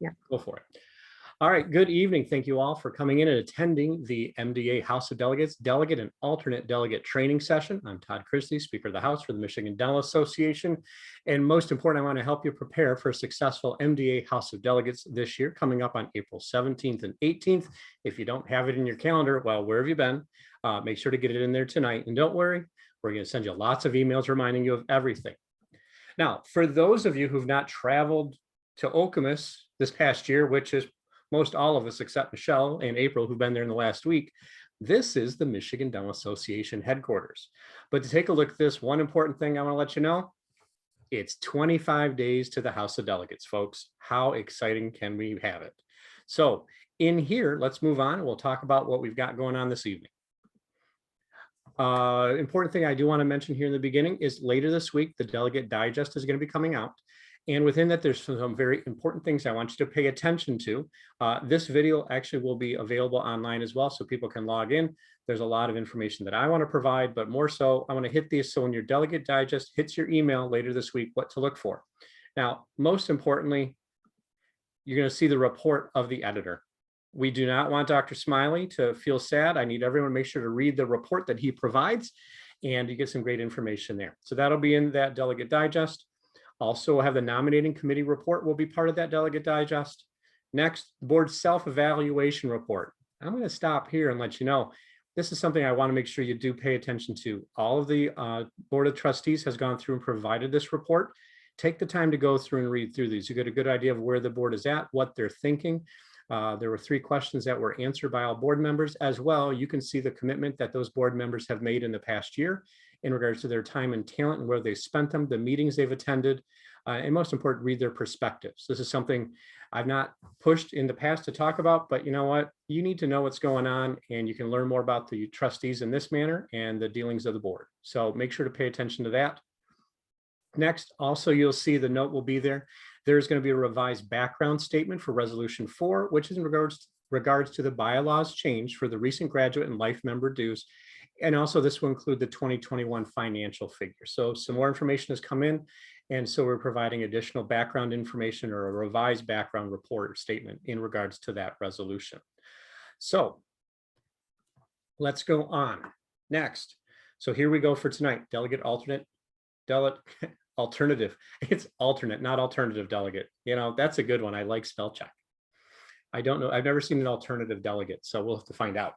Yeah. Go for it. All right, good evening. Thank you all for coming in and attending the MDA House of Delegates Delegate and Alternate Delegate Training Session. I'm Todd Christie, Speaker of the House for the Michigan Dental Association. And most important, I want to help you prepare for a successful MDA House of Delegates this year, coming up on April 17th and 18th. If you don't have it in your calendar, well, where have you been? Make sure to get it in there tonight. And don't worry, we're going to send you lots of emails reminding you of everything. Now, for those of you who've not traveled to Okemos this past year, which is most all of us except Michelle and April who've been there in the last week, this is the Michigan Dental Association headquarters. But to take a look at this, one important thing I want to let you know, it's 25 days to the House of Delegates, folks. How exciting can we have it? So in here, let's move on. We'll talk about what we've got going on this evening. Important thing I do want to mention here in the beginning is later this week, the Delegate Digest is going to be coming out. And within that, there's some very important things I want you to pay attention to. This video actually will be available online as well, so people can log in. There's a lot of information that I want to provide, but more so, I want to hit these so when your Delegate Digest hits your email later this week, what to look for. Now, most importantly, you're going to see the report of the editor. We do not want Dr. Smiley to feel sad. I need everyone to make sure to read the report that he provides, and you get some great information there. So that'll be in that Delegate Digest. Also, we'll have the nominating committee report will be part of that Delegate Digest. Next, board self-evaluation report. I'm going to stop here and let you know, this is something I want to make sure you do pay attention to. All of the Board of Trustees has gone through and provided this report. Take the time to go through and read through these. You get a good idea of where the board is at, what they're thinking. There were 3 questions that were answered by all board members as well. You can see the commitment that those board members have made in the past year in regards to their time and talent and where they spent them, the meetings they've attended, and most important, read their perspectives. This is something I've not pushed in the past to talk about, but you know what? You need to know what's going on, and you can learn more about the trustees in this manner and the dealings of the board. So make sure to pay attention to that. Next, also, you'll see the note will be there. There's going to be a revised background statement for Resolution 4, which is in regards to the bylaws change for the recent graduate and life member dues. And also this will include the 2021 financial figure. So some more information has come in. And so we're providing additional background information or a revised background report or statement in regards to that resolution. So let's go on. Next. So here we go for tonight. Delegate alternative. It's alternate, not alternative delegate. You know, that's a good one. I like spell check. I don't know. I've never seen an alternative delegate, so we'll have to find out.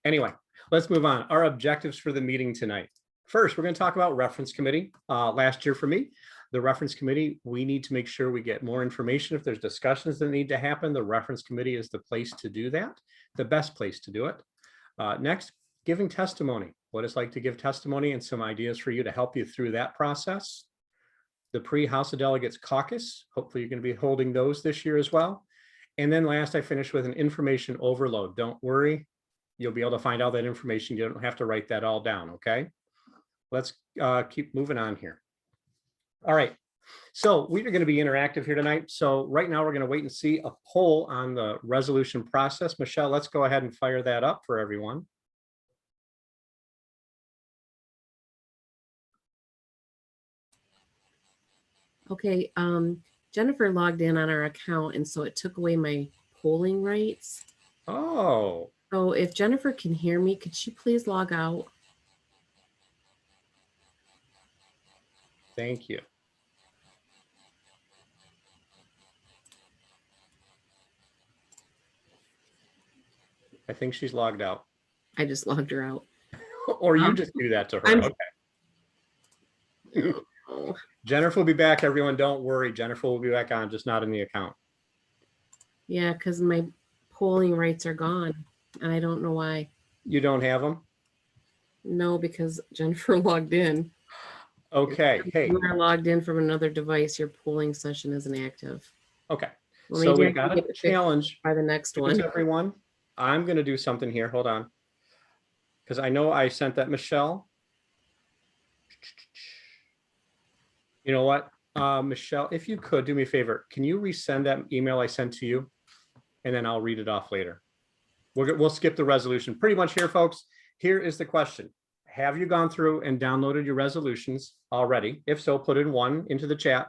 Anyway, let's move on. Our objectives for the meeting tonight. First, we're going to talk about reference committee. Last year for me, the reference committee, we need to make sure we get more information. If there's discussions that need to happen, the reference committee is the place to do that, the best place to do it. Next, giving testimony, what it's like to give testimony and some ideas for you to help you through that process. The pre-House of Delegates caucus, hopefully you're going to be holding those this year as well. And then last, I finished with an information overload. Don't worry, you'll be able to find all that information. You don't have to write that all down, okay? Let's keep moving on here. All right, so we are going to be interactive here tonight. So right now we're going to wait and see a poll on the resolution process. Michelle, let's go ahead and fire that up for everyone. Okay, Jennifer logged in on our account, and so it took away my polling rights. Oh. So if Jennifer can hear me, could she please log out? Thank you. I think she's logged out. I just logged her out. Or you just do that to her. Okay. Oh. Jennifer will be back, everyone. Don't worry. Jennifer will be back on, just not in the account. Yeah, because my polling rights are gone, and I don't know why. You don't have them? No, because Jennifer logged in. Okay. Hey. You are logged in from another device. Your polling session isn't active. Okay. Well, so we got a challenge by the next one. Everyone, I'm going to do something here. Hold on. Because I know I sent that Michelle. You know what, Michelle, if you could do me a favor, can you resend that email I sent to you? And then I'll read it off later. We'll skip the resolution pretty much here, folks. Here is the question. Have you gone through and downloaded your resolutions already? If so, put in one into the chat.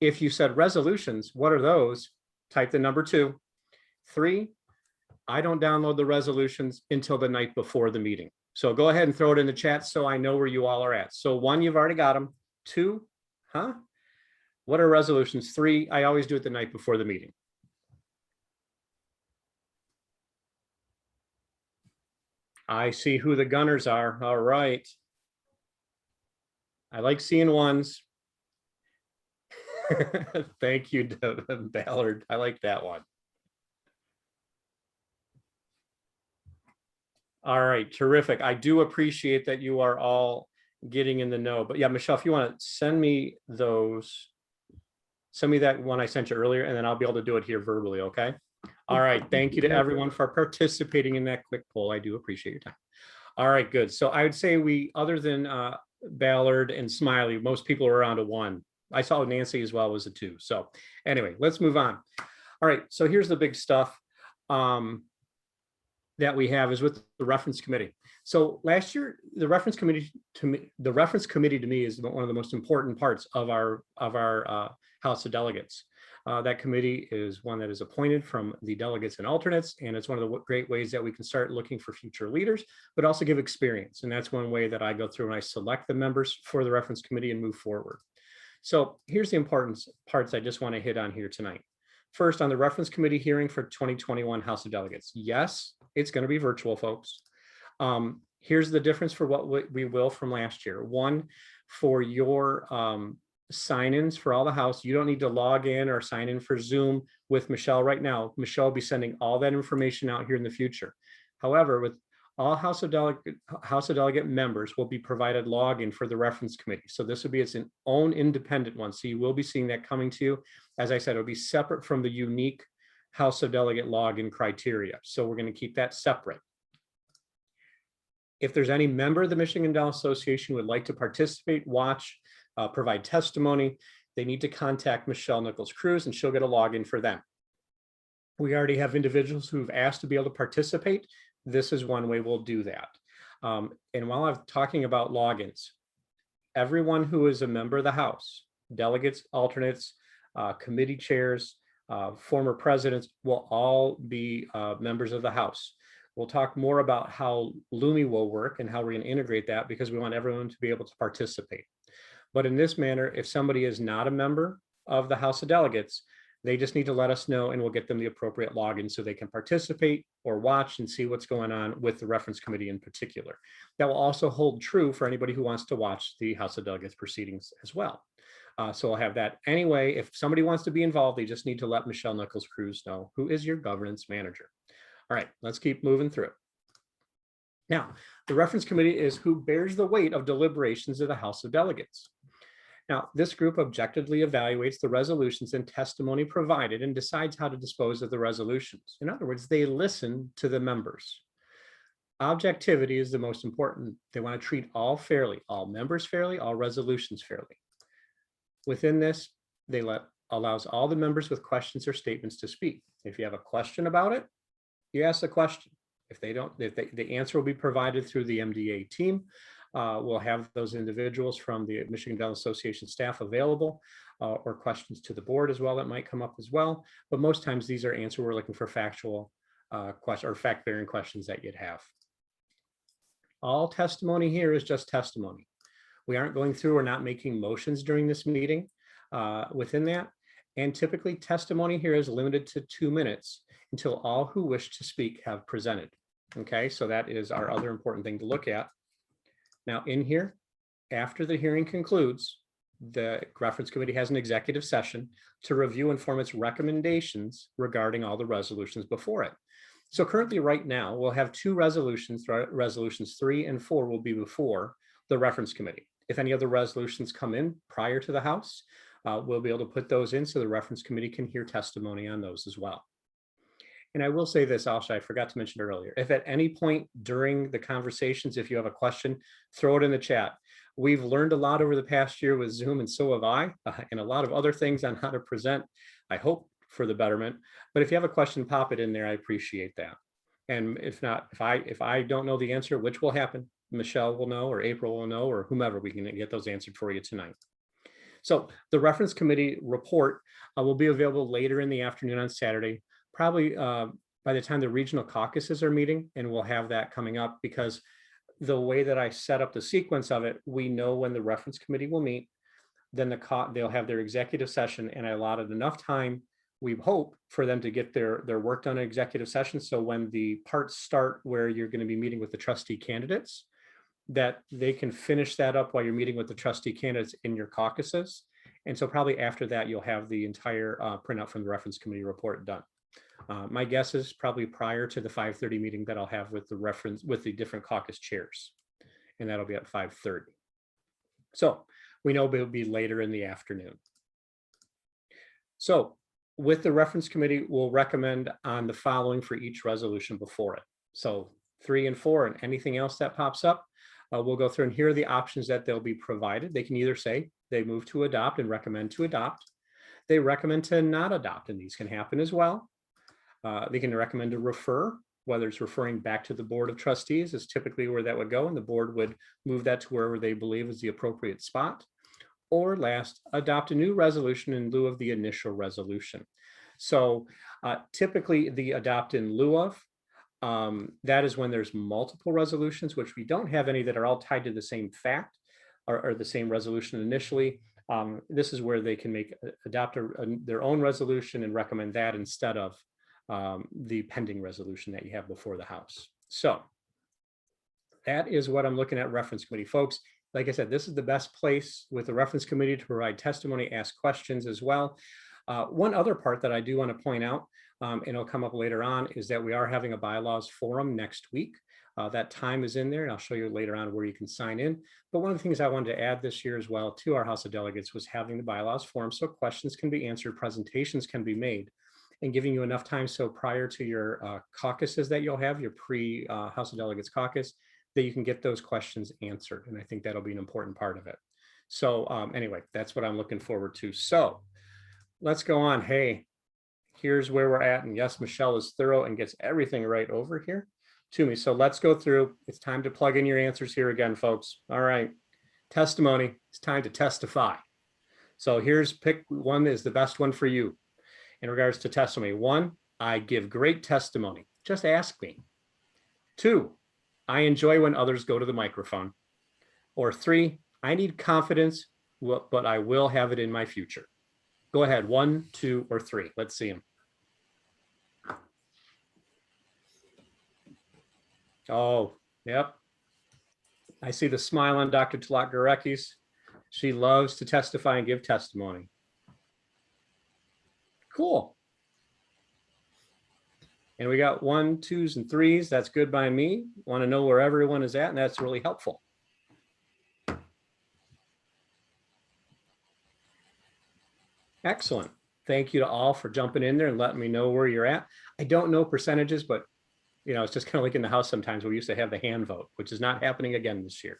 If you said resolutions, what are those? type the number 2. 3, I don't download the resolutions until the night before the meeting. So go ahead and throw it in the chat so I know where you all are at. So 1, you've already got them. 2, huh? What are resolutions? 3, I always do it the night before the meeting. I see who the gunners are. All right. I like seeing ones. Thank you, Ballard. I like that one. All right, terrific. I do appreciate that you are all getting in the know. But yeah, Michelle, if you want to send me those, send me that one I sent you earlier, and then I'll be able to do it here verbally, okay? All right, thank you to everyone for participating in that quick poll. I do appreciate your time. All right, good. So I would say we, other than Ballard and Smiley, most people are around a 1. I saw Nancy as well was a 2. So anyway, let's move on. All right, so here's the big stuff that we have is with the reference committee. So last year, the reference committee to me is one of the most important parts of our House of Delegates. That committee is one that is appointed from the delegates and alternates, and it's one of the great ways that we can start looking for future leaders, but also give experience. And that's one way that I go through and I select the members for the reference committee and move forward. So here's the important parts I just want to hit on here tonight. First, on the reference committee hearing for 2021 House of Delegates. Yes, it's going to be virtual, folks. Here's the difference for what we will from last year. 1, for your sign-ins for all the House, you don't need to log in or sign in for Zoom with Michelle right now. Michelle will be sending all that information out here in the future. However, with all House of Delegate members will be provided login for the reference committee. So this will be its own independent one. So you will be seeing that coming to you. As I said, it'll be separate from the unique House of Delegate login criteria. So we're going to keep that separate. If there's any member of the Michigan Dental Association who would like to participate, watch, provide testimony, they need to contact Michelle Nichols-Cruz and she'll get a login for them. We already have individuals who've asked to be able to participate. This is one way we'll do that. And while I'm talking about logins, everyone who is a member of the House, delegates, alternates, committee chairs, former presidents will all be members of the House. We'll talk more about how Lumi will work and how we're going to integrate that because we want everyone to be able to participate. But in this manner, if somebody is not a member of the House of Delegates, they just need to let us know and we'll get them the appropriate login so they can participate or watch and see what's going on with the reference committee in particular. That will also hold true for anybody who wants to watch the House of Delegates proceedings as well. So I'll have that. Anyway, if somebody wants to be involved, they just need to let Michelle Nichols-Cruz know, who is your governance manager. All right, let's keep moving through. Now, the reference committee is who bears the weight of deliberations of the House of Delegates. Now, this group objectively evaluates the resolutions and testimony provided and decides how to dispose of the resolutions. In other words, they listen to the members. Objectivity is the most important. They want to treat all fairly, all members fairly, all resolutions fairly. Within this, allows all the members with questions or statements to speak. If you have a question about it, you ask the question. If they don't, the answer will be provided through the MDA team. We'll have those individuals from the Michigan Dental Association staff available or questions to the board as well that might come up as well. But most times these are answers we're looking for factual question or fact-bearing questions that you'd have. All testimony here is just testimony. We aren't going through or not making motions during this meeting within that. And typically testimony here is limited to 2 minutes until all who wish to speak have presented. Okay, so that is our other important thing to look at. Now in here, after the hearing concludes, the reference committee has an executive session to review and form its recommendations regarding all the resolutions before it. So currently right now, we'll have 2 resolutions, resolutions 3 and 4 will be before the reference committee. If any other resolutions come in prior to the House, we'll be able to put those in so the reference committee can hear testimony on those as well. And I will say this also, I forgot to mention earlier, if at any point during the conversations, if you have a question, throw it in the chat. We've learned a lot over the past year with Zoom, and so have I, and a lot of other things on how to present, I hope for the betterment. But if you have a question, pop it in there. I appreciate that. And if not, if I don't know the answer, which will happen, Michelle will know, or April will know, or whomever, we can get those answered for you tonight. So the reference committee report will be available later in the afternoon on Saturday, probably by the time the regional caucuses are meeting, and we'll have that coming up because the way that I set up the sequence of it, we know when the reference committee will meet, then they'll have their executive session, and I allotted enough time, we hope, for them to get their work done in executive session. So when the parts start where you're going to be meeting with the trustee candidates, that they can finish that up while you're meeting with the trustee candidates in your caucuses. And so probably after that, you'll have the entire printout from the reference committee report done. My guess is probably prior to the 5:30 meeting that I'll have with the different caucus chairs, and that'll be at 5:30. So we know it'll be later in the afternoon. So with the reference committee, we'll recommend on the following for each resolution before it. So 3 and 4 and anything else that pops up, we'll go through, and here are the options that they'll be provided. They can either say they move to adopt and recommend to adopt. They recommend to not adopt, and these can happen as well. They can recommend to refer, whether it's referring back to the Board of Trustees is typically where that would go, and the board would move that to wherever they believe is the appropriate spot. Or last, adopt a new resolution in lieu of the initial resolution. So typically the adopt in lieu of, that is when there's multiple resolutions, which we don't have any that are all tied to the same fact or the same resolution initially. This is where they can adopt their own resolution and recommend that instead of the pending resolution that you have before the House. So that is what I'm looking at reference committee, folks. Like I said, this is the best place with the reference committee to provide testimony, ask questions as well. One other part that I do want to point out, and it'll come up later on, is that we are having a bylaws forum next week. That time is in there, and I'll show you later on where you can sign in. But one of the things I wanted to add this year as well to our House of Delegates was having the bylaws forum so questions can be answered, presentations can be made, and giving you enough time so prior to your caucuses that you'll have, your pre-House of Delegates caucus, that you can get those questions answered. And I think that'll be an important part of it. So anyway, that's what I'm looking forward to. So let's go on. Hey, here's where we're at. And yes, Michelle is thorough and gets everything right over here to me. So let's go through. It's time to plug in your answers here again, folks. All right. Testimony. It's time to testify. So here's pick one is the best one for you in regards to testimony. 1, I give great testimony. Just ask me. 2, I enjoy when others go to the microphone. Or 3, I need confidence, but I will have it in my future. Go ahead, 1, 2, or 3. Let's see them. Oh, yep. I see the smile on Dr. Talat Garecki's. She loves to testify and give testimony. Cool. And we got 1s, 2s, and 3s. That's good by me. Want to know where everyone is at, and that's really helpful. Excellent. Thank you to all for jumping in there and letting me know where you're at. I don't know percentages, but it's just kind of like in the House sometimes we used to have the hand vote, which is not happening again this year.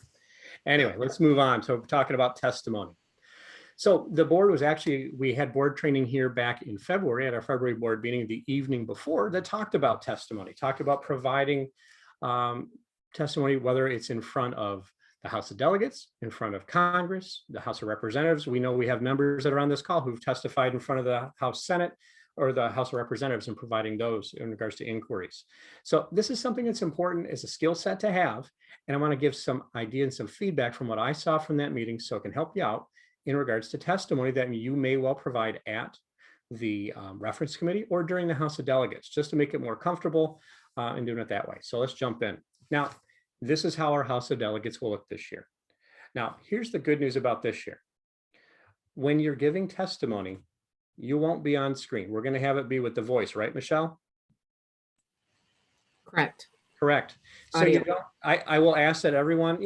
Anyway, let's move on. So we're talking about testimony. So the board was we had board training here back in February at our February board meeting the evening before that talked about testimony, talked about providing testimony, whether it's in front of the House of Delegates, in front of Congress, the House of Representatives. We know we have members that are on this call who've testified in front of the House Senate or the House of Representatives and providing those in regards to inquiries. So this is something that's important as a skill set to have. And I want to give some idea and some feedback from what I saw from that meeting so it can help you out in regards to testimony that you may well provide at the reference committee or during the House of Delegates, just to make it more comfortable in doing it that way. So let's jump in. Now, this is how our House of Delegates will look this year. Now, here's the good news about this year. When you're giving testimony, you won't be on screen. We're going to have it be with the voice, right, Michelle? Correct. Correct. So I will ask that everyone,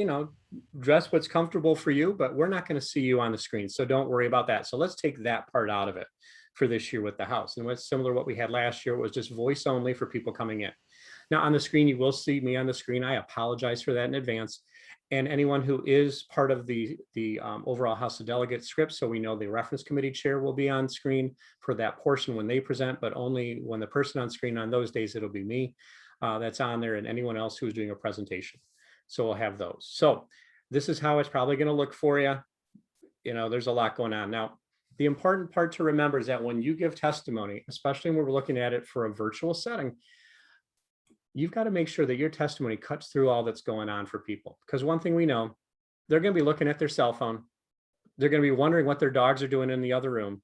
dress what's comfortable for you, but we're not going to see you on the screen. So don't worry about that. So let's take that part out of it for this year with the House. And what's similar to what we had last year, it was just voice only for people coming in. Now on the screen, you will see me on the screen. I apologize for that in advance. And anyone who is part of the overall House of Delegates script, so we know the reference committee chair will be on screen for that portion when they present, but only when the person on screen on those days, it'll be me that's on there and anyone else who's doing a presentation. So we'll have those. So this is how it's probably going to look for you. there's a lot going on. Now, the important part to remember is that when you give testimony, especially when we're looking at it for a virtual setting, you've got to make sure that your testimony cuts through all that's going on for people. Because one thing we know, they're going to be looking at their cell phone. They're going to be wondering what their dogs are doing in the other room.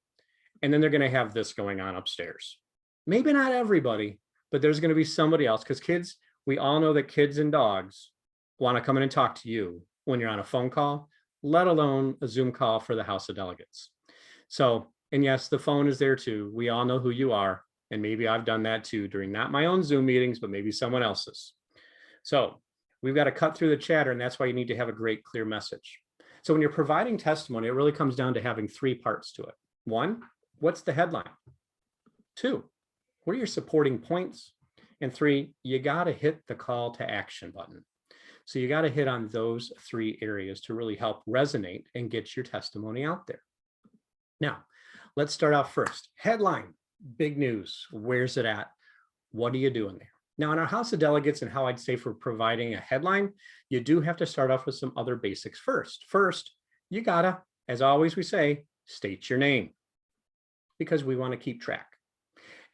And then they're going to have this going on upstairs. Maybe not everybody, but there's going to be somebody else, because kids, we all know that kids and dogs want to come in and talk to you when you're on a phone call, let alone a Zoom call for the House of Delegates. So, and yes, the phone is there too. We all know who you are. And maybe I've done that too during not my own Zoom meetings, but maybe someone else's. So we've got to cut through the chatter, and that's why you need to have a great, clear message. So when you're providing testimony, it really comes down to having 3 parts to it. 1, what's the headline? 2, what are your supporting points? And 3, you got to hit the call to action button. So you got to hit on those 3 areas to really help resonate and get your testimony out there. Now, let's start off first. Headline, big news. Where's it at? What are you doing there? Now, in our House of Delegates, and how I'd say for providing a headline, you do have to start off with some other basics first. First, you gotta, as always we say, state your name, because we want to keep track.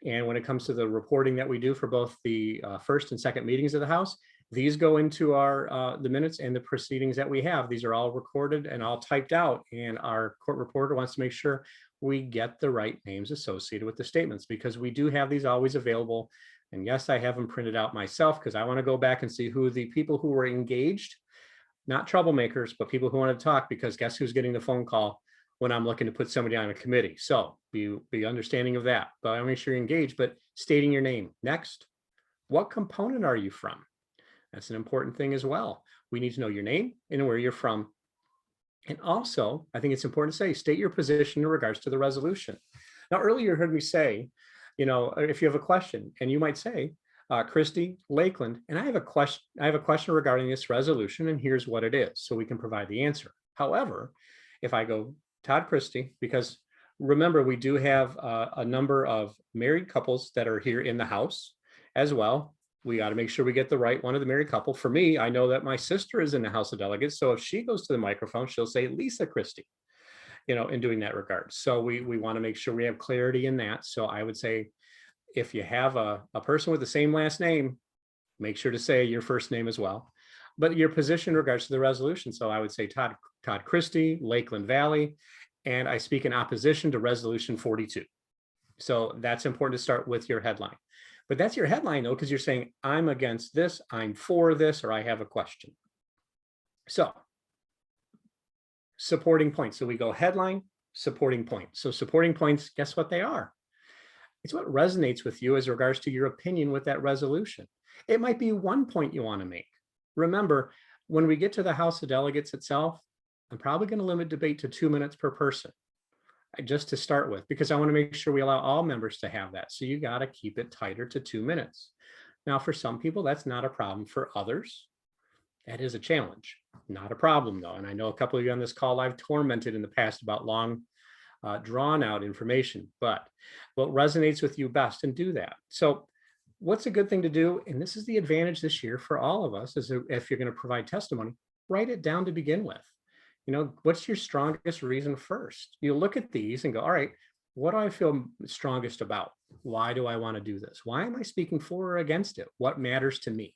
And when it comes to the reporting that we do for both the first and second meetings of the House, these go into our the minutes and the proceedings that we have. These are all recorded and all typed out, and our court reporter wants to make sure we get the right names associated with the statements, because we do have these always available. And yes, I have them printed out myself because I want to go back and see who the people who were engaged, not troublemakers, but people who wanted to talk, because guess who's getting the phone call when I'm looking to put somebody on a committee. So be understanding of that, but I make sure you're engaged, but stating your name. Next, what component are you from? That's an important thing as well. We need to know your name and where you're from. And also, I think it's important to say, state your position in regards to the resolution. Now, earlier you heard me say, if you have a question, and you might say, Christy, Lakeland, and I have a question regarding this resolution, and here's what it is, so we can provide the answer. However, if I go Todd Christie, because remember, we do have a number of married couples that are here in the House as well. We got to make sure we get the right one of the married couple. For me, I know that my sister is in the House of Delegates, so if she goes to the microphone, she'll say Lisa Christie, in doing that regard. So we want to make sure we have clarity in that. So I would say, if you have a person with the same last name, make sure to say your first name as well, but your position in regards to the resolution. So I would say Todd Christie, Lakeland Valley, and I speak in opposition to Resolution 42. So that's important to start with your headline. But that's your headline, though, because you're saying, I'm against this, I'm for this, or I have a question. So supporting points. So we go headline, supporting points. So supporting points, guess what they are? It's what resonates with you as regards to your opinion with that resolution. It might be one point you want to make. Remember, when we get to the House of Delegates itself, I'm probably going to limit debate to 2 minutes per person, just to start with, because I want to make sure we allow all members to have that. So you got to keep it tighter to 2 minutes. Now, for some people, that's not a problem. For others, that is a challenge. Not a problem, though. And I know a couple of you on this call I've tormented in the past about long, drawn out information, but what resonates with you best, and do that. So what's a good thing to do? And this is the advantage this year for all of us, is if you're going to provide testimony, write it down to begin with. What's your strongest reason first? You look at these and go, all right, what do I feel strongest about? Why do I want to do this? Why am I speaking for or against it? What matters to me?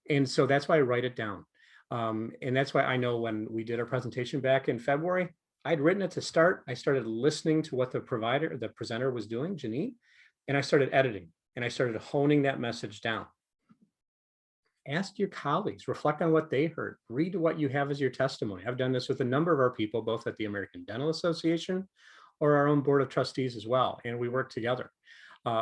And so that's why I write it down. And that's why I know when we did our presentation back in February, I'd written it to start. I started listening to what the presenter was doing, Janine, and I started editing, and I started honing that message down. Ask your colleagues, reflect on what they heard, read what you have as your testimony. I've done this with a number of our people, both at the American Dental Association or our own board of trustees as well. And we work together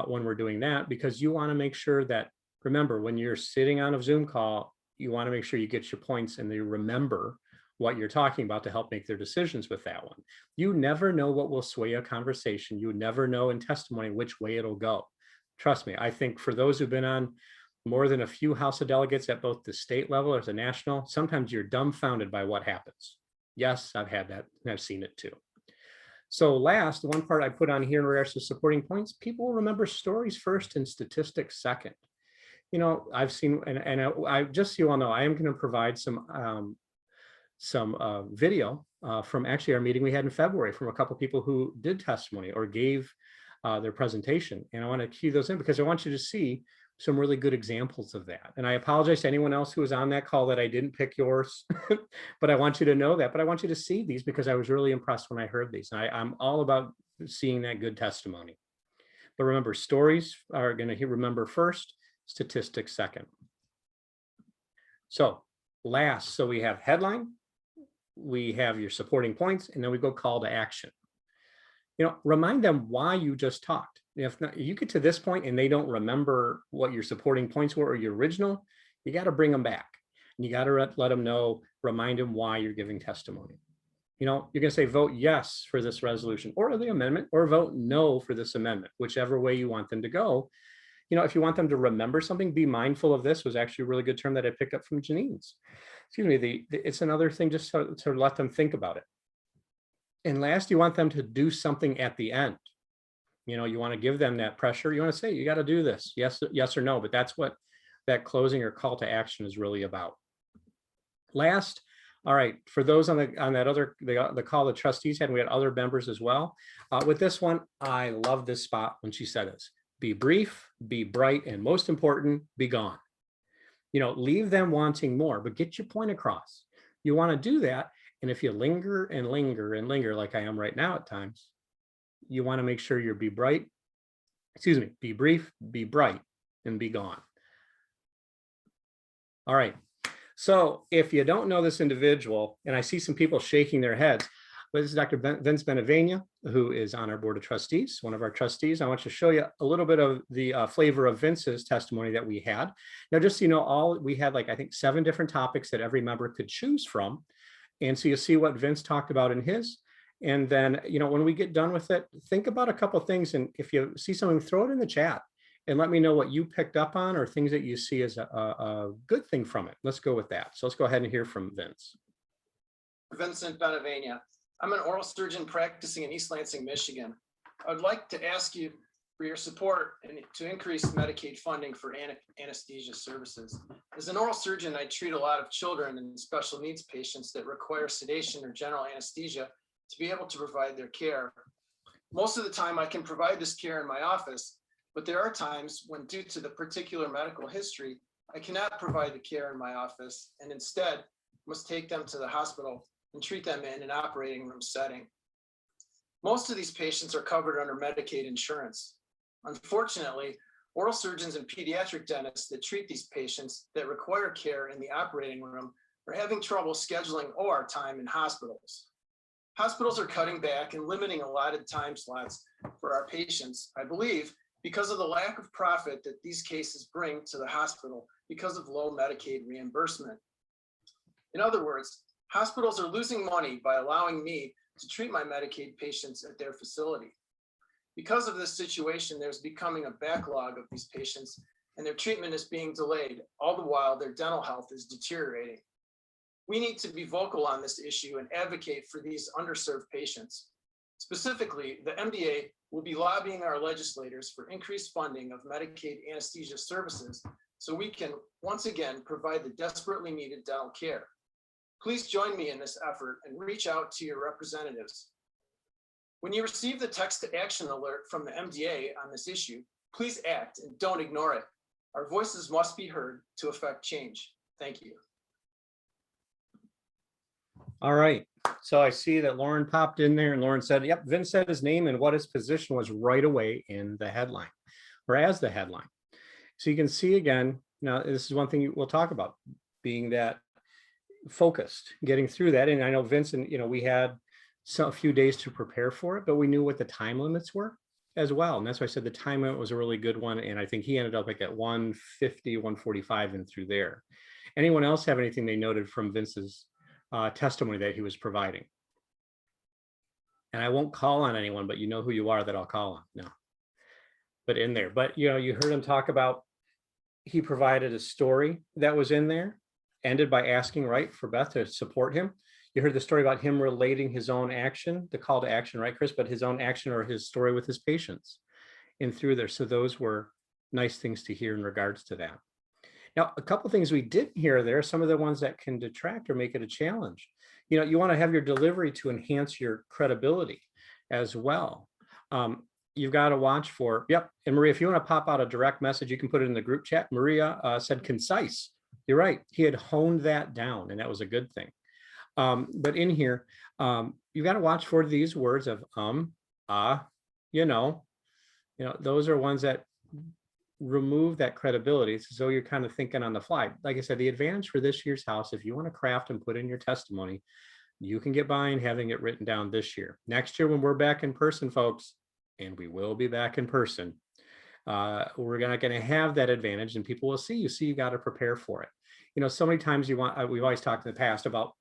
when we're doing that, because you want to make sure that, remember, when you're sitting on a Zoom call, you want to make sure you get your points and they remember what you're talking about to help make their decisions with that one. You never know what will sway a conversation. You never know in testimony which way it'll go. Trust me, I think for those who've been on more than a few House of Delegates at both the state level or the national, sometimes you're dumbfounded by what happens. Yes, I've had that, and I've seen it too. So last, the one part I put on here in regards to supporting points, people will remember stories first and statistics second. I've seen, and I just so you all know, I am going to provide some video from actually our meeting we had in February from a couple of people who did testimony or gave their presentation. And I want to key those in because I want you to see some really good examples of that. And I apologize to anyone else who was on that call that I didn't pick yours, but I want you to know that. But I want you to see these because I was really impressed when I heard these. And I'm all about seeing that good testimony. But remember, stories are going to remember first, statistics second. So last, so we have headline, we have your supporting points, and then we go call to action. Remind them why you just talked. If not, you get to this point and they don't remember what your supporting points were or your original, you got to bring them back. And you got to let them know, remind them why you're giving testimony. You're going to say, vote yes for this resolution or the amendment, or vote no for this amendment, whichever way you want them to go. If you want them to remember something, be mindful of this. Was actually a really good term that I picked up from Janine's. Excuse me, it's another thing just to let them think about it. And last, you want them to do something at the end. You want to give them that pressure. You want to say, you got to do this, yes or no, but that's what that closing or call to action is really about. Last, all right, for those on that other, the call the trustees had, we had other members as well. With this one, I love this spot when she said this: be brief, be bright, and most important, be gone. Leave them wanting more, but get your point across. You want to do that. And if you linger and linger and linger, like I am right now at times, you want to make sure you're be bright, be brief, be bright, and be gone. All right. So if you don't know this individual, and I see some people shaking their heads, but this is Dr. Vince Benavenia, who is on our board of trustees, one of our trustees. I want to show you a little bit of the flavor of Vince's testimony that we had. Now, just so you know, we had I think 7 different topics that every member could choose from. And so you'll see what Vince talked about in his. And then, when we get done with it, think about a couple of things. And if you see something, throw it in the chat and let me know what you picked up on or things that you see as a good thing from it. Let's go with that. So let's go ahead and hear from Vince. Vincent Benavenia. I'm an oral surgeon practicing in East Lansing, Michigan. I would like to ask you for your support and to increase Medicaid funding for anesthesia services. As an oral surgeon, I treat a lot of children and special needs patients that require sedation or general anesthesia to be able to provide their care. Most of the time I can provide this care in my office, but there are times when, due to the particular medical history, I cannot provide the care in my office and instead must take them to the hospital and treat them in an operating room setting. Most of these patients are covered under Medicaid insurance. Unfortunately, oral surgeons and pediatric dentists that treat these patients that require care in the operating room are having trouble scheduling OR time in hospitals. Hospitals are cutting back and limiting allotted time slots for our patients, I believe, because of the lack of profit that these cases bring to the hospital because of low Medicaid reimbursement. In other words, hospitals are losing money by allowing me to treat my Medicaid patients at their facility. Because of this situation, there's becoming a backlog of these patients and their treatment is being delayed, all the while their dental health is deteriorating. We need to be vocal on this issue and advocate for these underserved patients. Specifically, the MDA will be lobbying our legislators for increased funding of Medicaid anesthesia services so we can once again provide the desperately needed dental care. Please join me in this effort and reach out to your representatives. When you receive the text to action alert from the MDA on this issue, please act and don't ignore it. Our voices must be heard to affect change. Thank you. All right. So I see that Lauren popped in there and Lauren said, yep, Vince said his name and what his position was right away in the headline or as the headline. So you can see again, now this is one thing we'll talk about, being that focused, getting through that. And I know Vincent, we had a few days to prepare for it, but we knew what the time limits were as well. And that's why I said the time limit was a really good one. And I think he ended up at 150, 145 and through there. Anyone else have anything they noted from Vince's testimony that he was providing? And I won't call on anyone, but you know who you are that I'll call on. No, but in there, but you heard him talk about, he provided a story that was in there, ended by asking, right, for Beth to support him. You heard the story about him relating his own action, the call to action, right, Chris, but his own action or his story with his patients in through there. So those were nice things to hear in regards to that. Now, a couple of things we didn't hear there, some of the ones that can detract or make it a challenge. You want to have your delivery to enhance your credibility as well. You've got to watch for, yep. And Maria, if you want to pop out a direct message, you can put it in the group chat. Maria said concise. You're right. He had honed that down, and that was a good thing. But in here, you've got to watch for these words of those are ones that remove that credibility. So you're kind of thinking on the fly. Like I said, the advantage for this year's house, if you want to craft and put in your testimony, you can get by and having it written down this year. Next year, when we're back in person, folks, and we will be back in person, we're not going to have that advantage, and people will see you got to prepare for it. So many times we've always talked in the past about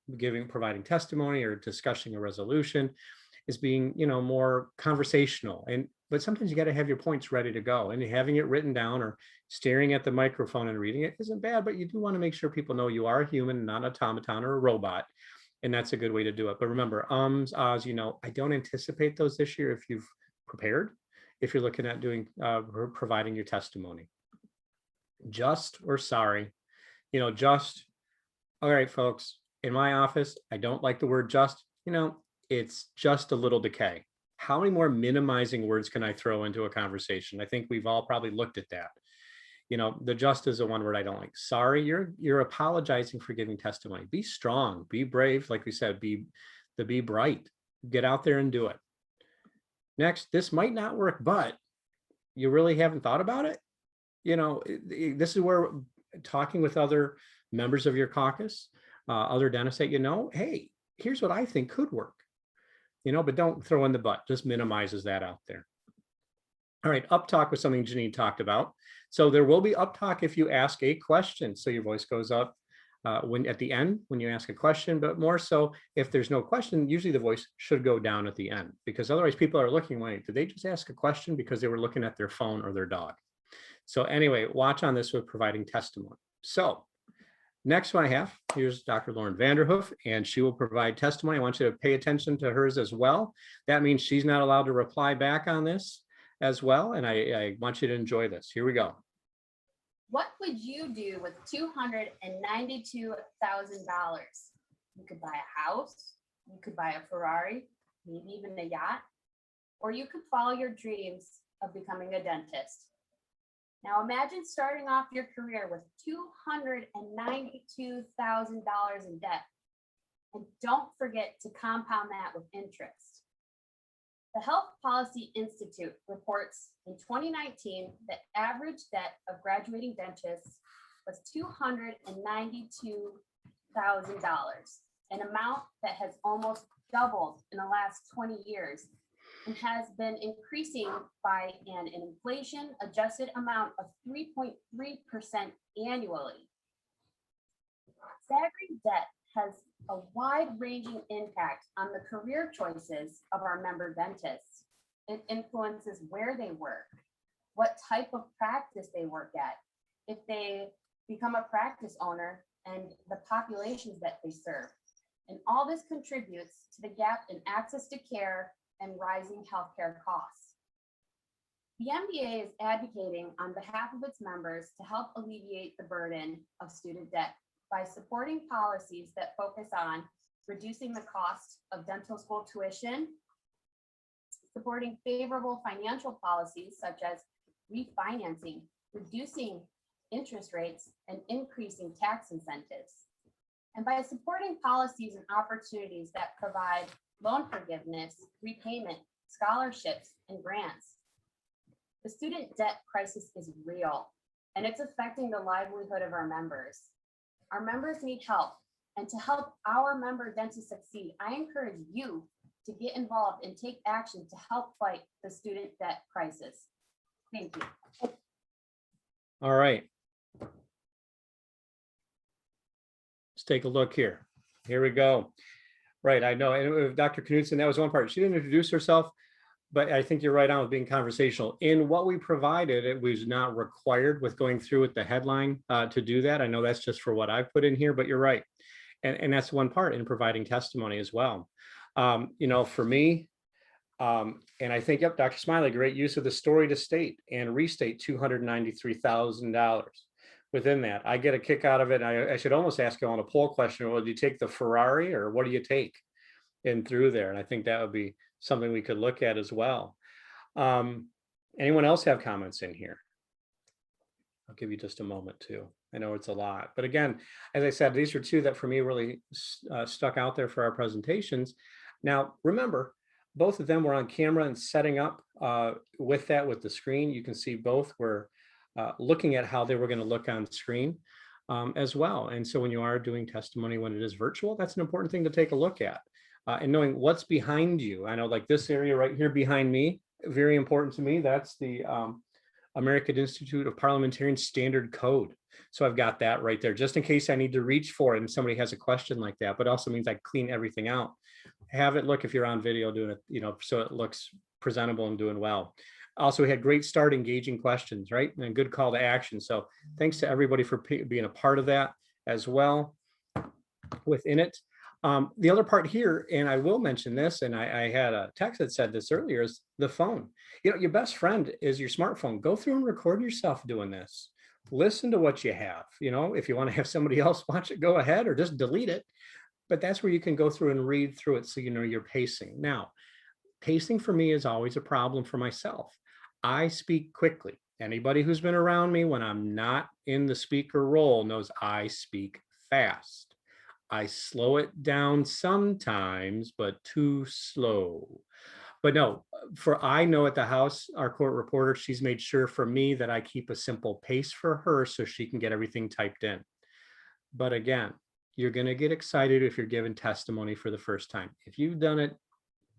providing testimony or discussing a resolution as being, more conversational. But sometimes you got to have your points ready to go, and having it written down or staring at the microphone and reading it isn't bad, but you do want to make sure people know you are a human, not an automaton or a robot. And that's a good way to do it. But remember, ahs, I don't anticipate those this year if you've prepared, if you're looking at doing, providing your testimony. Just or sorry, just, all right, folks, in my office, I don't like the word just, it's just a little decay. How many more minimizing words can I throw into a conversation? I think we've all probably looked at that. The just is the one word I don't like. Sorry, you're apologizing for giving testimony. Be strong, be brave. Like we said, be bright, get out there and do it. Next, this might not work, but you really haven't thought about it. This is where talking with other members of your caucus, other dentists that hey, here's what I think could work. But don't throw in the but, just minimizes that out there. All right, up talk was something Janine talked about. So there will be up talk if you ask a question. So your voice goes up when at the end when you ask a question, but more so if there's no question, usually the voice should go down at the end, because otherwise people are looking, wait, did they just ask a question because they were looking at their phone or their dog? So anyway, watch on this with providing testimony. So next one I have, here's Dr. Lauren Vanderhoof, and she will provide testimony. I want you to pay attention to hers as well. That means she's not allowed to reply back on this as well. And I want you to enjoy this. Here we go. What would you do with $292,000? You could buy a house, you could buy a Ferrari, maybe even a yacht, or you could follow your dreams of becoming a dentist. Now imagine starting off your career with $292,000 in debt. And don't forget to compound that with interest. The Health Policy Institute reports in 2019 the average debt of graduating dentists was $292,000, an amount that has almost doubled in the last 20 years and has been increasing by an inflation adjusted amount of 3.3% annually. Staggering debt has a wide-ranging impact on the career choices of our member dentists. It influences where they work, what type of practice they work at, if they become a practice owner, and the populations that they serve. And all this contributes to the gap in access to care and rising healthcare costs. The MBA is advocating on behalf of its members to help alleviate the burden of student debt by supporting policies that focus on reducing the cost of dental school tuition, supporting favorable financial policies such as refinancing, reducing interest rates, and increasing tax incentives, and by supporting policies and opportunities that provide loan forgiveness, repayment, scholarships, and grants. The student debt crisis is real, and it's affecting the livelihood of our members. Our members need help, and to help our member dentists succeed, I encourage you to get involved and take action to help fight the student debt crisis. Thank you. All right. Let's take a look here. Here we go. Right, I know, and Dr. Knudsen, that was one part. She didn't introduce herself, but I think you're right on with being conversational. In what we provided, it was not required with going through with the headline to do that. I know that's just for what I've put in here, but you're right. And that's one part in providing testimony as well. For me, and I think, yep, Dr. Smiley, great use of the story to state and restate $293,000. within that. I get a kick out of it. I should almost ask you on a poll question, well, do you take the Ferrari or what do you take in through there? And I think that would be something we could look at as well. Anyone else have comments in here? I'll give you just a moment too. I know it's a lot, but again, as I said, these are two that for me really stuck out there for our presentations. Now, remember, both of them were on camera and setting up with the screen. You can see both were looking at how they were going to look on screen as well. And so when you are doing testimony, when it is virtual, that's an important thing to take a look at and knowing what's behind you. I know like this area right here behind me, very important to me. That's the American Institute of Parliamentarian Standard Code. So I've got that right there, just in case I need to reach for it and somebody has a question like that, but also means I clean everything out. Have it look, if you're on video doing it, you know, so it looks presentable and doing well. Also, we had great start engaging questions, right? And a good call to action. So thanks to everybody for being a part of that as well within it. The other part here, and I will mention this, and I had a text that said this earlier, is the phone. You know, your best friend is your smartphone. Go through and record yourself doing this. Listen to what you have. You know, if you want to have somebody else watch it, go ahead or just delete it. But that's where you can go through and read through it so you know your pacing. Now, pacing for me is always a problem for myself. I speak quickly. Anybody who's been around me when I'm not in the speaker role knows I speak fast. I slow it down sometimes, but too slow. But no, I know at the house, our court reporter, she's made sure for me that I keep a simple pace for her so she can get everything typed in. But again, you're going to get excited if you're given testimony for the first time. If you've done it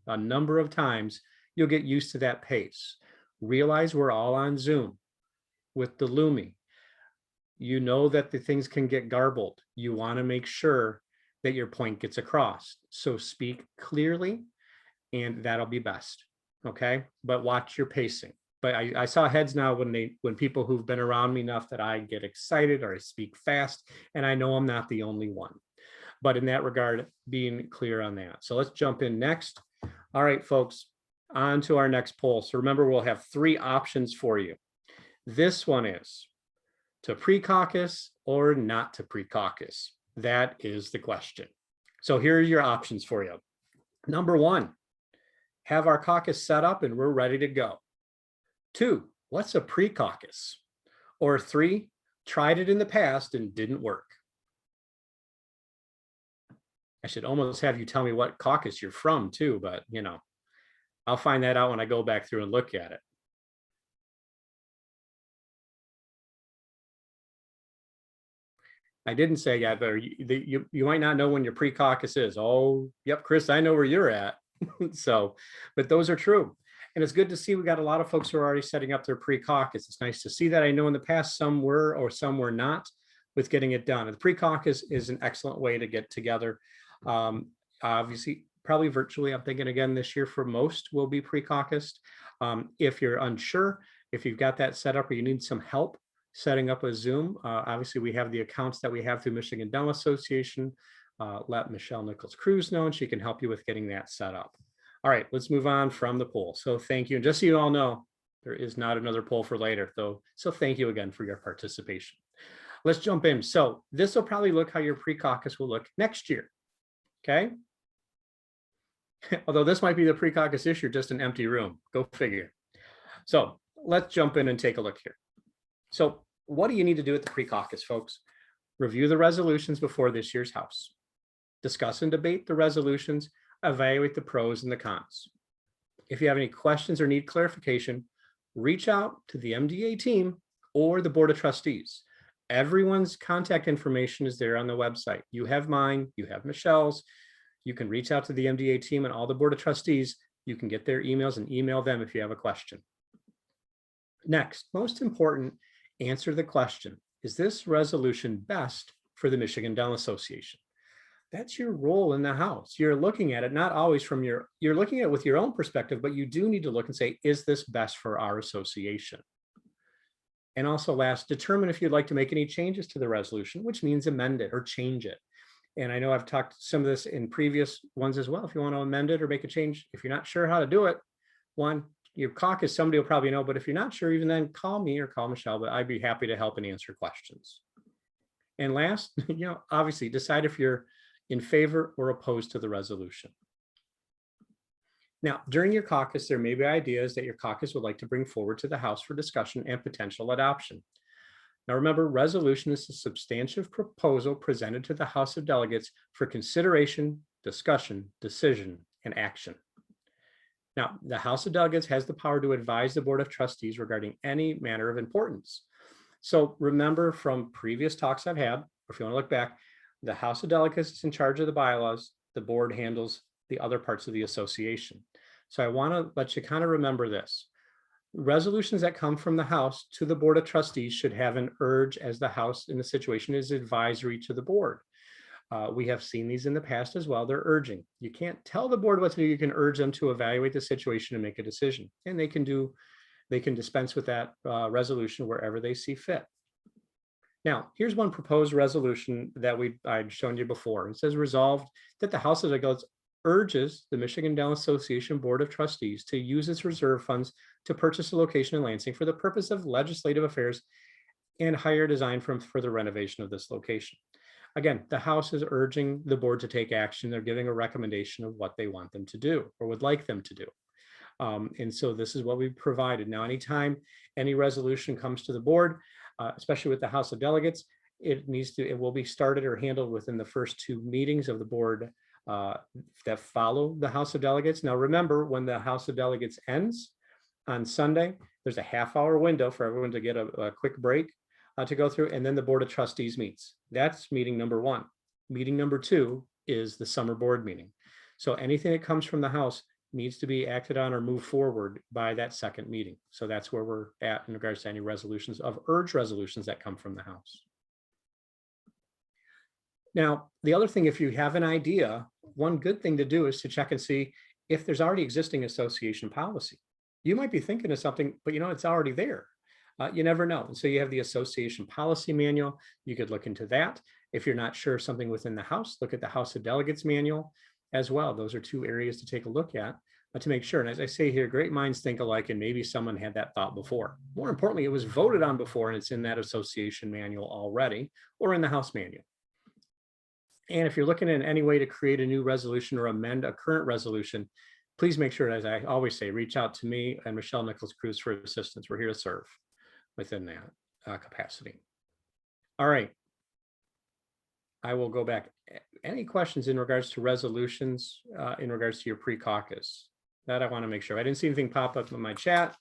a number of times, you'll get used to that pace. Realize we're all on Zoom with the Lumi. You know that the things can get garbled. You want to make sure that your point gets across. So speak clearly, and that'll be best. Okay, but watch your pacing. But I saw heads now when people who've been around me enough that I get excited or I speak fast, and I know I'm not the only one. But in that regard, being clear on that. So let's jump in next. All right, folks, on to our next poll. So remember, we'll have 3 options for you. This one is to pre-caucus or not to pre-caucus. That is the question. So here are your options for you. Number 1, have our caucus set up and we're ready to go. 2, what's a pre-caucus? Or 3, tried it in the past and didn't work. I should almost have you tell me what caucus you're from too, but you know, I'll find that out when I go back through and look at it. I didn't say yet, but you might not know when your pre-caucus is. Oh, yep, Chris, I know where you're at. So, but those are true. And it's good to see we got a lot of folks who are already setting up their pre-caucus. It's nice to see that. I know in the past some were or some were not with getting it done. And the pre-caucus is an excellent way to get together. Obviously, probably virtually, I'm thinking again this year for most will be pre-caucused. If you're unsure, if you've got that set up or you need some help setting up a Zoom, obviously we have the accounts that we have through Michigan Dental Association. Let Michelle Nichols-Cruz know and she can help you with getting that set up. All right, let's move on from the poll. So thank you. And just so you all know, there is not another poll for later though. So thank you again for your participation. Let's jump in. So this will probably look how your pre-caucus will look next year. Okay. Although this might be the pre-caucus issue, just an empty room. Go figure. So let's jump in and take a look here. So what do you need to do at the pre-caucus, folks? Review the resolutions before this year's House. Discuss and debate the resolutions. Evaluate the pros and the cons. If you have any questions or need clarification, reach out to the MDA team or the Board of Trustees. Everyone's contact information is there on the website. You have mine, you have Michelle's. You can reach out to the MDA team and all the Board of Trustees. You can get their emails and email them if you have a question. Next, most important, answer the question, is this resolution best for the Michigan Dental Association? That's your role in the House. You're looking at it, not always from you're looking at it with your own perspective, but you do need to look and say, is this best for our association? And also last, determine if you'd like to make any changes to the resolution, which means amend it or change it. And I know I've talked some of this in previous ones as well. If you want to amend it or make a change, if you're not sure how to do it, one, your caucus, somebody will probably know, but if you're not sure, even then, call me or call Michelle, but I'd be happy to help and answer questions. And last, obviously decide if you're in favor or opposed to the resolution. Now, during your caucus, there may be ideas that your caucus would like to bring forward to the House for discussion and potential adoption. Now, remember, resolution is a substantive proposal presented to the House of Delegates for consideration, discussion, decision, and action. Now, the House of Delegates has the power to advise the Board of Trustees regarding any matter of importance. So remember from previous talks I've had, or if you want to look back, the House of Delegates is in charge of the bylaws, the board handles the other parts of the association. So I want to let you kind of remember this. Resolutions that come from the House to the Board of Trustees should have an urge, as the House in the situation is advisory to the board. We have seen these in the past as well. They're urging. You can't tell the board what to do. You can urge them to evaluate the situation and make a decision. And they can dispense with that resolution wherever they see fit. Now, here's one proposed resolution that I'd shown you before. It says resolved that the House of Delegates urges the Michigan Dental Association Board of Trustees to use its reserve funds to purchase a location in Lansing for the purpose of legislative affairs and hire design firms for the renovation of this location. Again, the House is urging the board to take action. They're giving a recommendation of what they want them to do or would like them to do. And so this is what we've provided. Now, anytime any resolution comes to the board, especially with the House of Delegates, it will be started or handled within the first 2 meetings of the board that follow the House of Delegates. Now, remember, when the House of Delegates ends on Sunday, there's a half-hour window for everyone to get a quick break to go through, and then the Board of Trustees meets. That's meeting number 1. Meeting number 2 is the summer board meeting. So anything that comes from the House needs to be acted on or moved forward by that second meeting. So that's where we're at in regards to any resolutions of urge resolutions that come from the House. Now, the other thing, if you have an idea, one good thing to do is to check and see if there's already existing association policy. You might be thinking of something, but it's already there. You never know. And so you have the association policy manual. You could look into that. If you're not sure of something within the House, look at the House of Delegates manual as well. Those are 2 areas to take a look at to make sure. And as I say here, great minds think alike, and maybe someone had that thought before. More importantly, it was voted on before, and it's in that association manual already, or in the House manual. And if you're looking at any way to create a new resolution or amend a current resolution, please make sure, as I always say, reach out to me and Michelle Nichols-Cruz for assistance. We're here to serve within that capacity. All right. I will go back. Any questions in regards to resolutions, in regards to your pre-caucus? That I want to make sure. I didn't see anything pop up in my chat.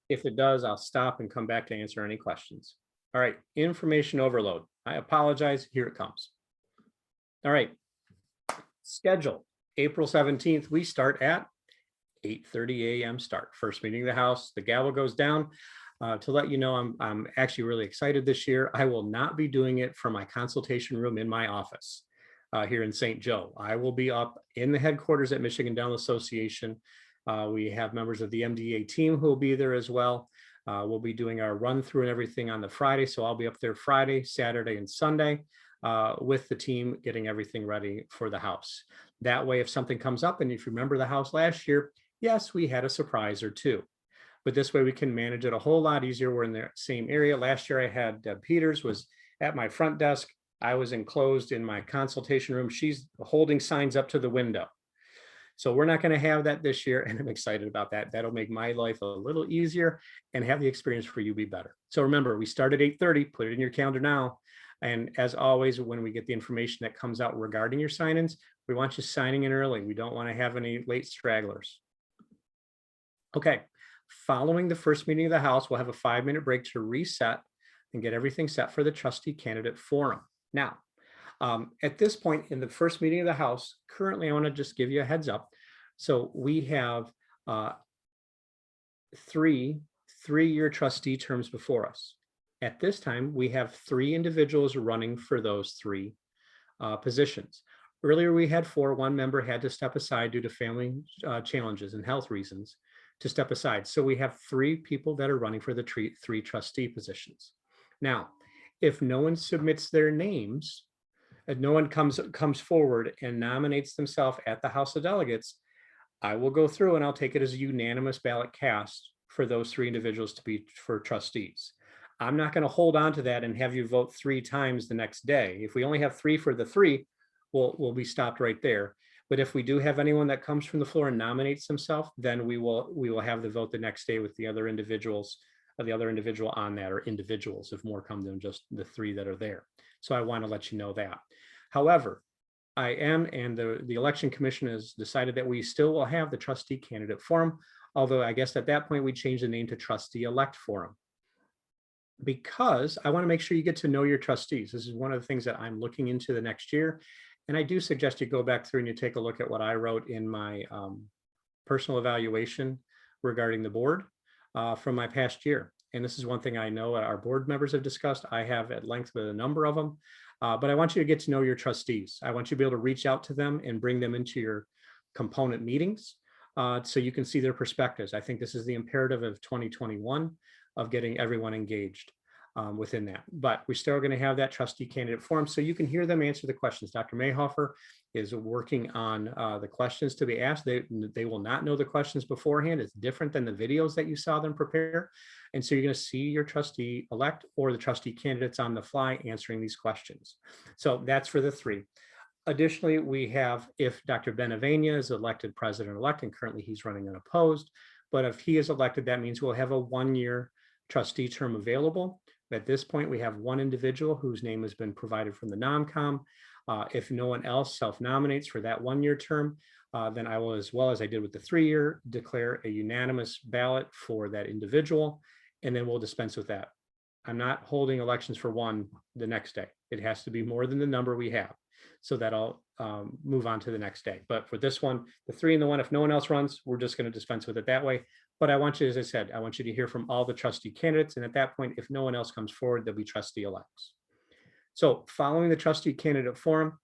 If it does, I'll stop and come back to answer any questions. All right, information overload. I apologize. Here it comes. All right, schedule. April 17th, we start at 8:30 a.m. start. First meeting of the House. The gavel goes down. To let you know, I'm actually really excited this year. I will not be doing it from my consultation room in my office here in St. Joe. I will be up in the headquarters at Michigan Dental Association. We have members of the MDA team who will be there as well. We'll be doing our run through and everything on the Friday. So I'll be up there Friday, Saturday, and Sunday with the team getting everything ready for the House. That way, if something comes up, and if you remember the House last year, yes, we had a surprise or 2. But this way we can manage it a whole lot easier. We're in the same area. Last year I had Deb Peters was at my front desk. I was enclosed in my consultation room. She's holding signs up to the window. So we're not going to have that this year, and I'm excited about that. That'll make my life a little easier and have the experience for you be better. So remember, we start at 8:30, put it in your calendar now. And as always, when we get the information that comes out regarding your sign-ins, we want you signing in early. We don't want to have any late stragglers. Okay. Following the first meeting of the House, we'll have a 5-minute break to reset and get everything set for the trustee candidate forum. Now, at this point in the first meeting of the House, currently, I want to just give you a heads up. So we have 3 3-year trustee terms before us. At this time, we have 3 individuals running for those 3 positions. Earlier, we had 4. 1 member had to step aside due to family challenges and health reasons to step aside. So we have 3 people that are running for the 3 trustee positions. Now, if no one submits their names, and no one comes forward and nominates themselves at the House of Delegates, I will go through and I'll take it as a unanimous ballot cast for those 3 individuals to be for trustees. I'm not going to hold on to that and have you vote 3 times the next day. If we only have 3 for the 3, we'll be stopped right there. But if we do have anyone that comes from the floor and nominates himself, then we will have the vote the next day with the other individuals, or the other individual on that, or individuals if more come than just the 3 that are there. So I want to let you know that. However, I am, and the election commission has decided that we still will have the trustee candidate forum, although I guess at that point we change the name to trustee elect forum, because I want to make sure you get to know your trustees. This is one of the things that I'm looking into the next year. And I do suggest you go back through and you take a look at what I wrote in my personal evaluation regarding the board from my past year. And this is one thing I know our board members have discussed. I have at length with a number of them. But I want you to get to know your trustees. I want you to be able to reach out to them and bring them into your component meetings so you can see their perspectives. I think this is the imperative of 2021 of getting everyone engaged within that. But we're still going to have that trustee candidate forum so you can hear them answer the questions. Dr. Mayhofer is working on the questions to be asked. They will not know the questions beforehand. It's different than the videos that you saw them prepare. And so you're going to see your trustee elect or the trustee candidates on the fly answering these questions. So that's for the 3. Additionally, we have, if Dr. Benavenia is elected president-elect, and currently he's running unopposed, but if he is elected, that means we'll have a 1-year trustee term available. At this point, we have 1 individual whose name has been provided from the NOMCOM. If no one else self-nominates for that 1-year term, then I will, as well as I did with the 3-year, declare a unanimous ballot for that individual, and then we'll dispense with that. I'm not holding elections for 1 the next day. It has to be more than the number we have. So that I'll move on to the next day. But for this one, the 3 and the 1, if no one else runs, we're just going to dispense with it that way. But I want you, as I said, I want you to hear from all the trustee candidates. And at that point, if no one else comes forward, there'll be trustee elects. So following the trustee candidate forum,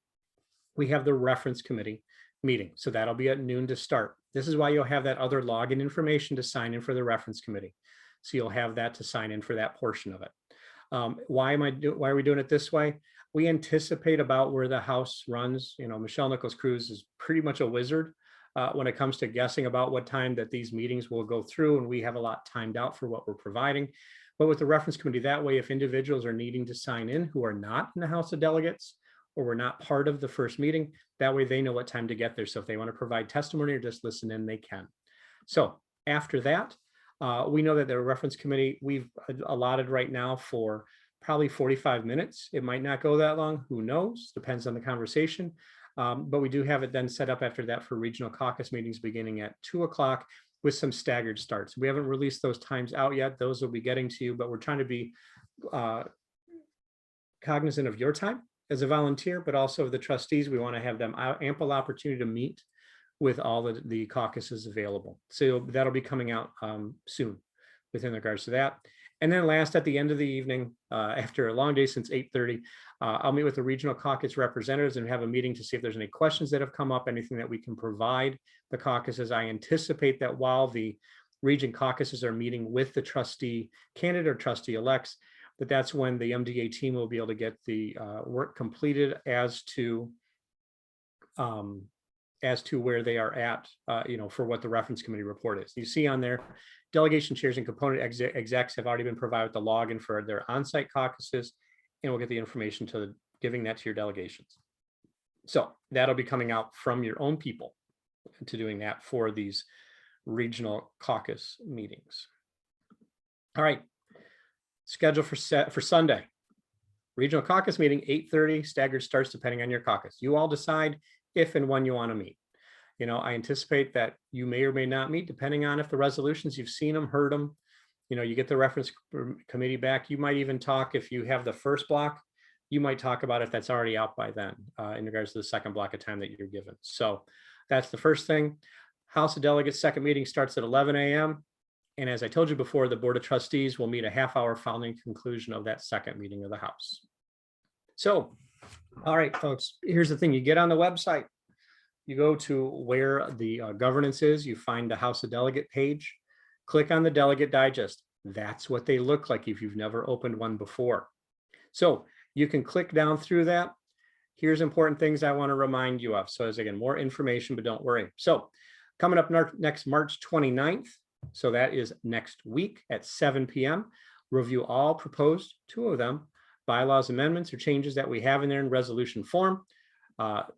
we have the reference committee meeting. So that'll be at noon to start. This is why you'll have that other login information to sign in for the reference committee. So you'll have that to sign in for that portion of it. Why are we doing it this way? We anticipate about where the House runs. You know, Michelle Nichols-Cruz is pretty much a wizard when it comes to guessing about what time that these meetings will go through, and we have a lot timed out for what we're providing. But with the reference committee, that way, if individuals are needing to sign in who are not in the House of Delegates or were not part of the first meeting, that way they know what time to get there. So if they want to provide testimony or just listen in, they can. So after that, we know that the reference committee, we've allotted right now for probably 45 minutes. It might not go that long. Who knows? Depends on the conversation. But we do have it then set up after that for regional caucus meetings beginning at 2 o'clock with some staggered starts. We haven't released those times out yet. Those will be getting to you, but we're trying to be cognizant of your time as a volunteer, but also of the trustees. We want to have them ample opportunity to meet with all the caucuses available. So that'll be coming out soon within regards to that. And then last, at the end of the evening, after a long day since 8:30, I'll meet with the regional caucus representatives and have a meeting to see if there's any questions that have come up, anything that we can provide the caucuses. I anticipate that while the region caucuses are meeting with the trustee candidate or trustee elects, that's when the MDA team will be able to get the work completed as to where they are at, for what the reference committee report is. You see on there, delegation chairs and component execs have already been provided with the login for their on-site caucuses, and we'll get the information to giving that to your delegations. So that'll be coming out from your own people to doing that for these regional caucus meetings. All right, schedule for Sunday. Regional caucus meeting, 8:30, staggered starts depending on your caucus. You all decide if and when you want to meet. I anticipate that you may or may not meet depending on if the resolutions, you've seen them, heard them, you get the reference committee back. You might even talk, if you have the first block, you might talk about if that's already out by then in regards to the second block of time that you're given. So that's the first thing. House of Delegates second meeting starts at 11 a.m. And as I told you before, the Board of Trustees will meet a half hour following conclusion of that second meeting of the House. So, all right, folks, here's the thing. You get on the website, you go to where the governance is, you find the House of Delegate page, click on the Delegate Digest. That's what they look like if you've never opened one before. So you can click down through that. Here's important things I want to remind you of. So as again, more information, but don't worry. So Coming up next March 29th, so that is next week at 7 p.m. Review all proposed, 2 of them, bylaws amendments or changes that we have in there in resolution form.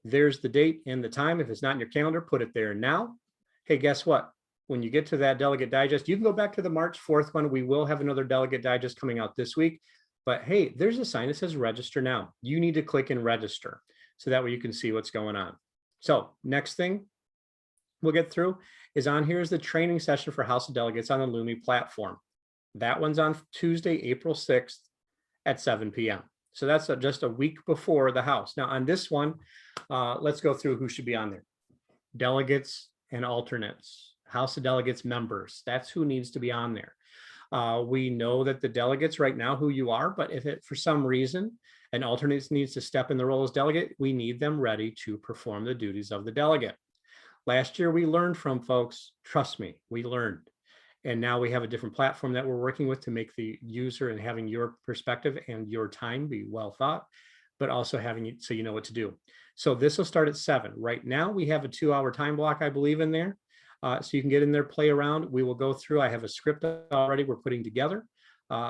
There's the date and the time. If it's not in your calendar, put it there now. Hey, guess what? When you get to that delegate digest, you can go back to the March 4th one. We will have another delegate digest coming out this week. But hey, there's a sign that says register now. You need to click and register so that way you can see what's going on. So next thing we'll get through is on here is the training session for House of Delegates on the Lumi platform. That one's on Tuesday, April 6th at 7 p.m. So that's just a week before the House. Now on this one, let's go through who should be on there. Delegates and alternates, House of Delegates members. That's who needs to be on there. We know that the delegates right now who you are, but if it for some reason an alternate needs to step in the role as delegate, we need them ready to perform the duties of the delegate. Last year we learned from folks, trust me, we learned. And now we have a different platform that we're working with to make the user and having your perspective and your time be well thought, but also having it so you know what to do. So this will start at 7. Right now we have a 2-hour time block, I believe, in there. So you can get in there, play around. We will go through. I have a script already we're putting together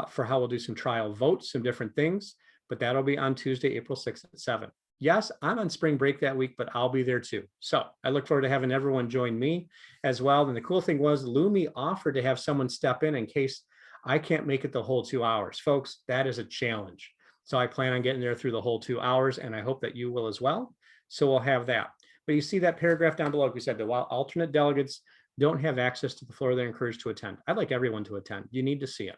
for how we'll do some trial votes, some different things, but that'll be on Tuesday, April 6th at 7. Yes, I'm on spring break that week, but I'll be there too. So I look forward to having everyone join me as well. And the cool thing was Lumi offered to have someone step in case I can't make it the whole 2 hours. Folks, that is a challenge. So I plan on getting there through the whole 2 hours, and I hope that you will as well. So we'll have that. But you see that paragraph down below, like we said, that while alternate delegates don't have access to the floor, they're encouraged to attend. I'd like everyone to attend. You need to see it.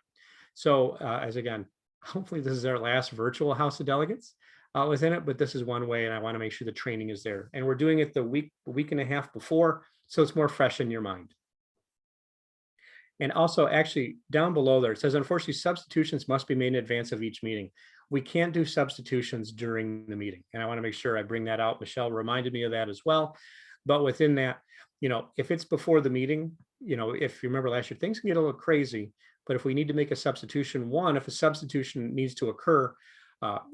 So as again, hopefully this is our last virtual House of Delegates within it, but this is one way, and I want to make sure the training is there. And we're doing it the week and a half before, so it's more fresh in your mind. And also actually down below there, it says, unfortunately, substitutions must be made in advance of each meeting. We can't do substitutions during the meeting. And I want to make sure I bring that out. Michelle reminded me of that as well. But within that, if it's before the meeting, if you remember last year, things can get a little crazy. But if we need to make a substitution, if a substitution needs to occur,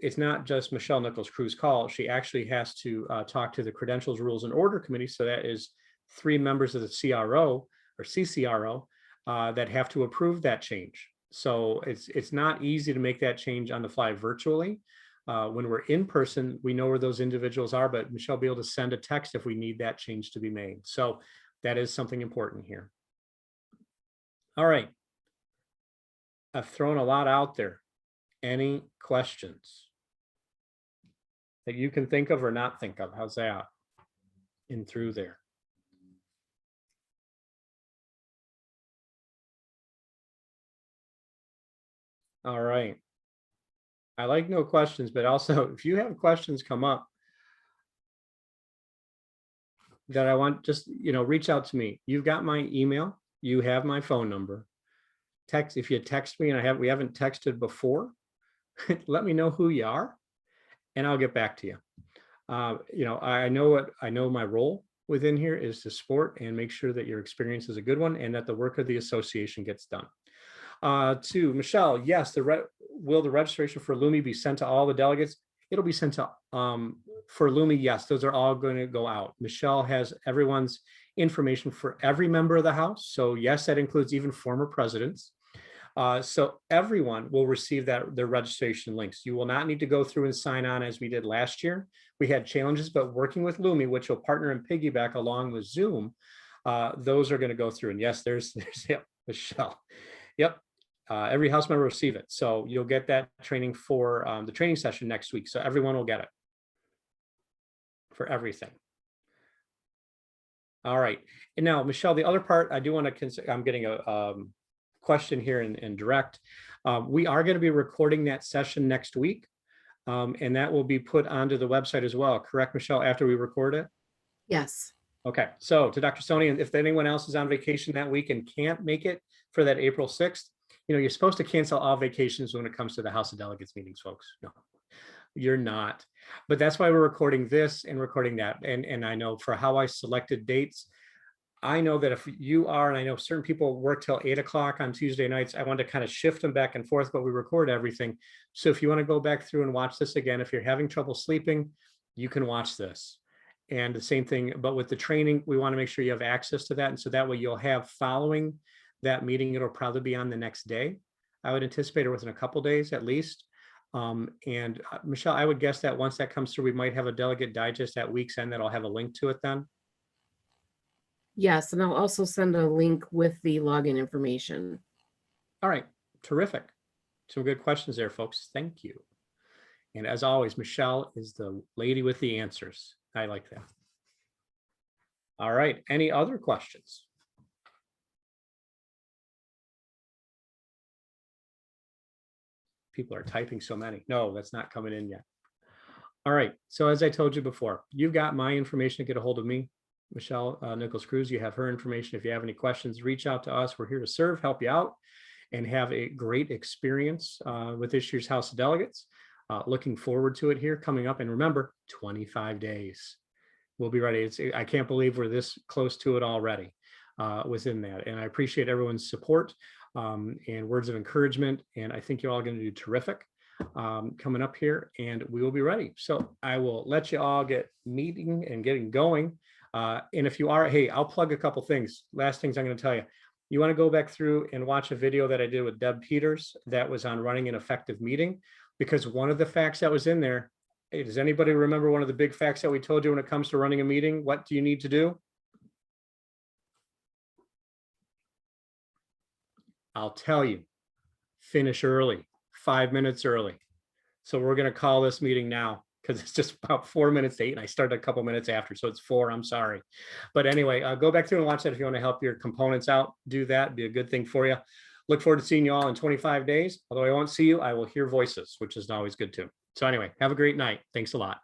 it's not just Michelle Nichols-Cruz call. She actually has to talk to the Credentials, Rules, and Order Committee. So that is 3 members of the CRO or CCRO that have to approve that change. So it's not easy to make that change on the fly virtually. When we're in person, we know where those individuals are, but Michelle will be able to send a text if we need that change to be made. So that is something important here. All right. I've thrown a lot out there. Any questions that you can think of or not think of? How's that in through there? All right. I like no questions, but also if you have questions come up that I want, just, reach out to me. You've got my email. You have my phone number. Text, if you text me and we haven't texted before, let me know who you are and I'll get back to you. I know my role within here is to support and make sure that your experience is a good one and that the work of the association gets done. To Michelle, yes, will the registration for Lumi be sent to all the delegates? It'll be sent to for Lumi. Yes, those are all going to go out. Michelle has everyone's information for every member of the House. So yes, that includes even former presidents. So everyone will receive their registration links. You will not need to go through and sign on as we did last year. We had challenges, but working with Lumi, which will partner and piggyback along with Zoom, those are going to go through. And yes, there's yep, Michelle. Yep. Every House member will receive it. So you'll get that training for the training session next week. So everyone will get it for everything. All right. And now, Michelle, the other part I do want to consider, I'm getting a question here in direct. We are going to be recording that session next week. And that will be put onto the website as well. Correct, Michelle, after we record it? Yes. Okay. So to Dr. Stoney, and if anyone else is on vacation that week and can't make it for that April 6th, you're supposed to cancel all vacations when it comes to the House of Delegates meetings, folks. No, you're not. But that's why we're recording this and recording that. And I know for how I selected dates, I know that if you are, and I know certain people work till 8 o'clock on Tuesday nights, I want to kind of shift them back and forth, but we record everything. So if you want to go back through and watch this again, if you're having trouble sleeping, you can watch this. And the same thing, but with the training, we want to make sure you have access to that. And so that way you'll have following that meeting, it'll probably be on the next day. I would anticipate it within a couple days at least. Michelle, I would guess that once that comes through, we might have a delegate digest at week's end that'll have a link to it then. Yes, and I'll also send a link with the login information. All right, terrific. Some good questions there, folks. Thank you. And as always, Michelle is the lady with the answers. I like that. All right, any other questions? People are typing so many. No, that's not coming in yet. All right, so as I told you before, you've got my information to get a hold of me, Michelle Nichols-Cruz. You have her information. If you have any questions, reach out to us. We're here to serve, help you out, and have a great experience with this year's House of Delegates. Looking forward to it here coming up. And remember, 25 days. We'll be ready. I can't believe we're this close to it already within that. And I appreciate everyone's support and words of encouragement. And I think you're all going to do terrific coming up here, and we will be ready. So I will let you all get meeting and getting going. And if you are, hey, I'll plug a couple things. Last things I'm going to tell you. You want to go back through and watch a video that I did with Deb Peters that was on running an effective meeting, because one of the facts that was in there, hey, does anybody remember one of the big facts that we told you when it comes to running a meeting? What do you need to do? I'll tell you, finish early, 5 minutes early. So we're going to call this meeting now because it's just about 4 minutes to 8 and I started a couple minutes after. So it's 4, I'm sorry. But anyway, go back through and watch that if you want to help your components out. Do that, it'd be a good thing for you. Look forward to seeing you all in 25 days. Although I won't see you, I will hear voices, which is always good too. So anyway, have a great night. Thanks a lot.